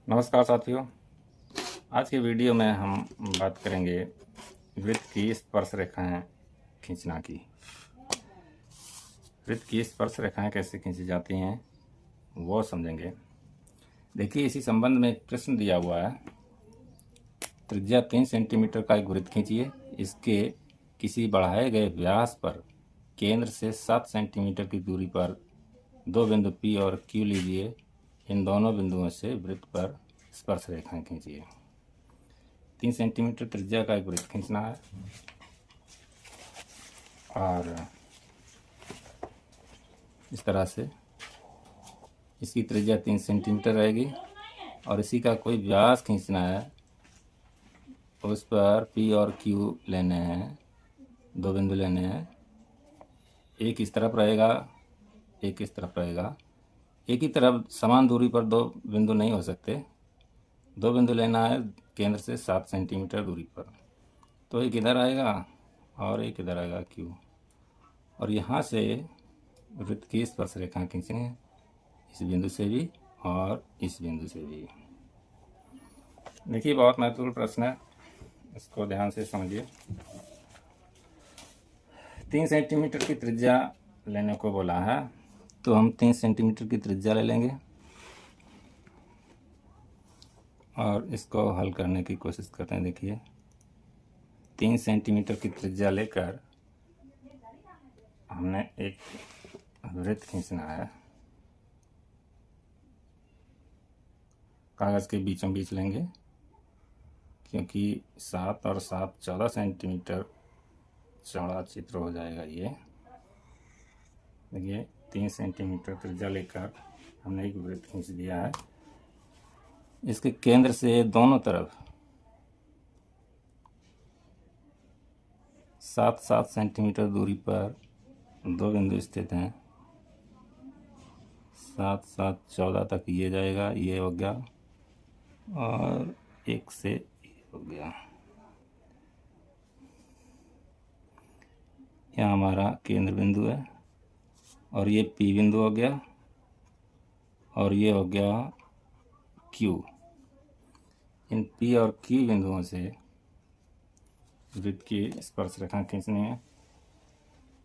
नमस्कार साथियों। आज की वीडियो में हम बात करेंगे वृत्त की स्पर्श रेखाएं खींचना की। वृत्त की स्पर्श रेखाएं कैसे खींची जाती हैं वो समझेंगे। देखिए, इसी संबंध में एक प्रश्न दिया हुआ है। त्रिज्या 3 सेंटीमीटर का एक वृत्त खींचिए। इसके किसी बढ़ाए गए व्यास पर केंद्र से 7 सेंटीमीटर की दूरी पर दो बिंदु P और Q लीजिए। इन दोनों बिंदुओं से वृत्त पर स्पर्श रेखाएं खींचिए। 3 सेंटीमीटर त्रिज्या का एक वृत्त खींचना है और इस तरह से इसकी त्रिज्या 3 सेंटीमीटर रहेगी और इसी का कोई व्यास खींचना है। उस पर P और Q लेने हैं, दो बिंदु लेने हैं। एक इस तरफ रहेगा, एक इस तरफ रहेगा। एक ही तरफ समान दूरी पर दो बिंदु नहीं हो सकते। दो बिंदु लेना है केंद्र से 7 सेंटीमीटर दूरी पर। तो एक इधर आएगा और एक इधर आएगा Q, और यहाँ से वृत्त की स्पर्श रेखा खींचनी है, इस बिंदु से भी और इस बिंदु से भी। देखिए, बहुत महत्वपूर्ण प्रश्न है, इसको ध्यान से समझिए। 3 सेंटीमीटर की त्रिज्या लेने को बोला है, तो हम 3 सेंटीमीटर की त्रिज्या ले लेंगे और इसको हल करने की कोशिश करते हैं। देखिए, 3 सेंटीमीटर की त्रिज्या लेकर हमने एक वृत्त खींचना है। कागज़ के बीचों बीच लेंगे, क्योंकि 7 और 7 14 सेंटीमीटर चौड़ा चित्र हो जाएगा। ये देखिए, 3 सेंटीमीटर त्रिज्या लेकर हमने एक वृत्त खींच दिया है। इसके केंद्र से दोनों तरफ 7-7 सेंटीमीटर दूरी पर दो बिंदु स्थित हैं। 7-7 14 तक ये जाएगा, ये हो गया, और एक से ये हो गया। यहाँ हमारा केंद्र बिंदु है और ये P बिंदु हो गया और ये हो गया Q। इन P और Q बिंदुओं से वृत्त की स्पर्श रेखा खींचनी है।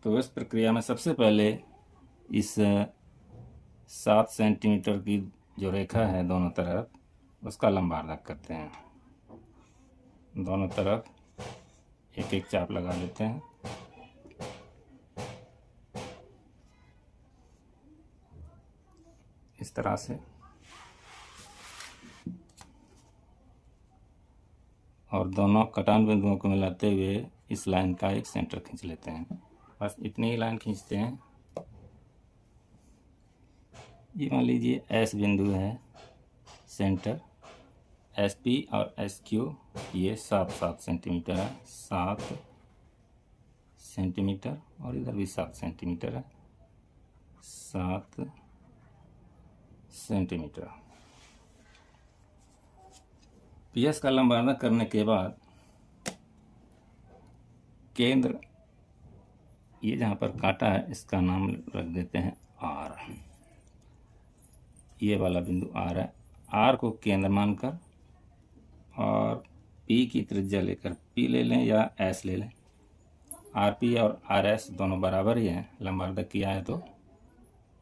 तो इस प्रक्रिया में सबसे पहले इस 7 सेंटीमीटर की जो रेखा है दोनों तरफ, उसका लंबार्धक करते हैं। दोनों तरफ एक एक चाप लगा देते हैं। इस तरह से, और दोनों कटान बिंदुओं को मिलाते हुए इस लाइन का एक सेंटर खींच लेते हैं। बस इतनी ही लाइन खींचते हैं। ये मान लीजिए S बिंदु है सेंटर। SP और SQ ये 7-7 सेंटीमीटर है, 7 सेंटीमीटर, और इधर भी 7 सेंटीमीटर है, 7 सेंटीमीटर। PS का लंबार्धक करने के बाद केंद्र, ये जहाँ पर काटा है इसका नाम रख देते हैं R। ये वाला बिंदु R है। R को केंद्र मानकर और P की त्रिज्या लेकर P ले लें या S ले लें। RP और RS दोनों बराबर ही हैं। लंबार्धक किया है तो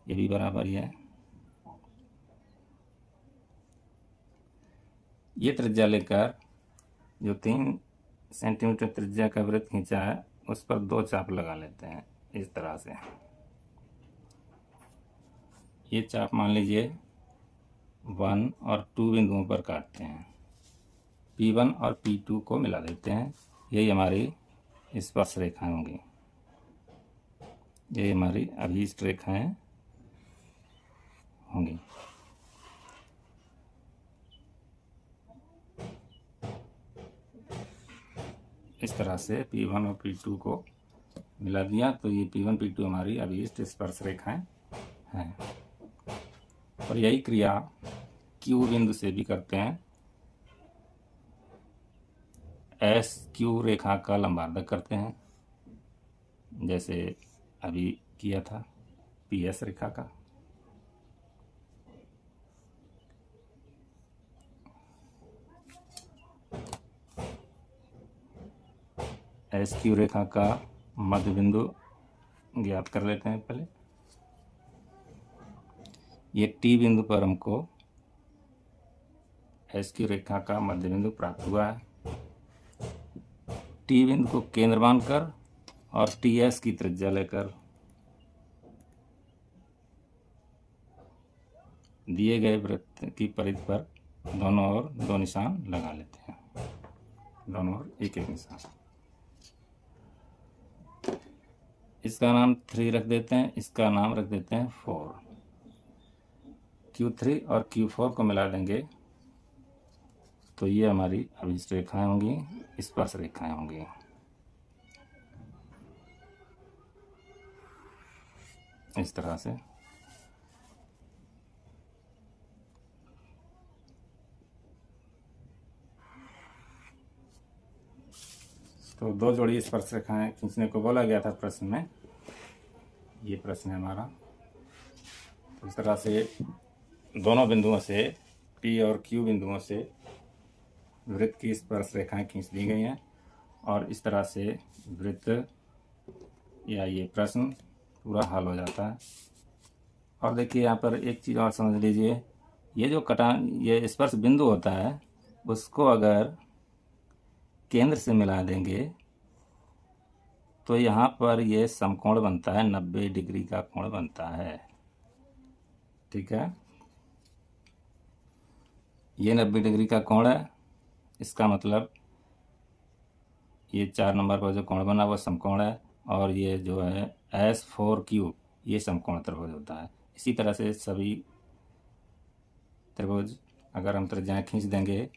ये भी बराबर ही है। ये त्रिज्या लेकर जो 3 सेंटीमीटर त्रिज्या का वृत्त खींचा है उस पर दो चाप लगा लेते हैं इस तरह से। ये चाप मान लीजिए 1 और 2 बिंदुओं पर काटते हैं। P1 और P2 को मिला देते हैं। यही हमारी स्पर्श रेखाएं होंगी। यही हमारी अभीष्ट रेखाएं होंगी। इस तरह से P1 और P2 को मिला दिया तो ये P1 P2 हमारी अभीष्ट स्पर्श रेखाएं हैं। और यही क्रिया Q बिंदु से भी करते हैं। SQ रेखा का लंबार्धक करते हैं, जैसे अभी किया था PS रेखा का। एस क्यू रेखा का मध्य बिंदु ज्ञात कर लेते हैं पहले। ये टी बिंदु पर हमको एस क्यू रेखा का मध्य बिंदु प्राप्त हुआ है। टी बिंदु को केंद्र मानकर और टी एस की त्रिज्या लेकर दिए गए वृत्त की परिधि पर दोनों ओर 2 निशान लगा लेते हैं, दोनों ओर एक एक निशान। इसका नाम 3 रख देते हैं, इसका नाम रख देते हैं 4। Q3 और Q4 को मिला देंगे तो ये हमारी अभिष्ट रेखाएं होंगी, स्पर्श रेखाएं होंगी। इस तरह से तो 2 जोड़ी स्पर्श रेखाएं खींचने को बोला गया था प्रश्न में। ये प्रश्न है हमारा। तो इस तरह से दोनों बिंदुओं से P और Q बिंदुओं से वृत्त की स्पर्श रेखाएं खींच दी गई हैं और इस तरह से वृत्त या ये प्रश्न पूरा हल हो जाता है। और देखिए यहाँ पर एक चीज़ और समझ लीजिए, ये जो ये स्पर्श बिंदु होता है उसको अगर केंद्र से मिला देंगे तो यहाँ पर ये समकोण बनता है, 90 डिग्री का कोण बनता है। ठीक है, ये 90 डिग्री का कोण है। इसका मतलब ये 4 नंबर पर जो कोण बना वो समकोण है और ये जो है S4Q ये समकोण त्रिभुज होता है। इसी तरह से सभी त्रिभुज अगर हम त्रिज्याएं खींच देंगे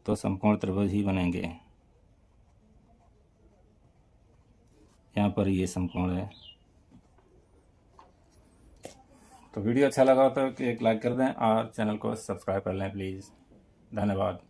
तो समकोण त्रिभुज ही बनेंगे। यहाँ पर ये समकोण है। तो वीडियो अच्छा लगा हो तो एक लाइक कर दें और चैनल को सब्सक्राइब कर लें प्लीज़। धन्यवाद।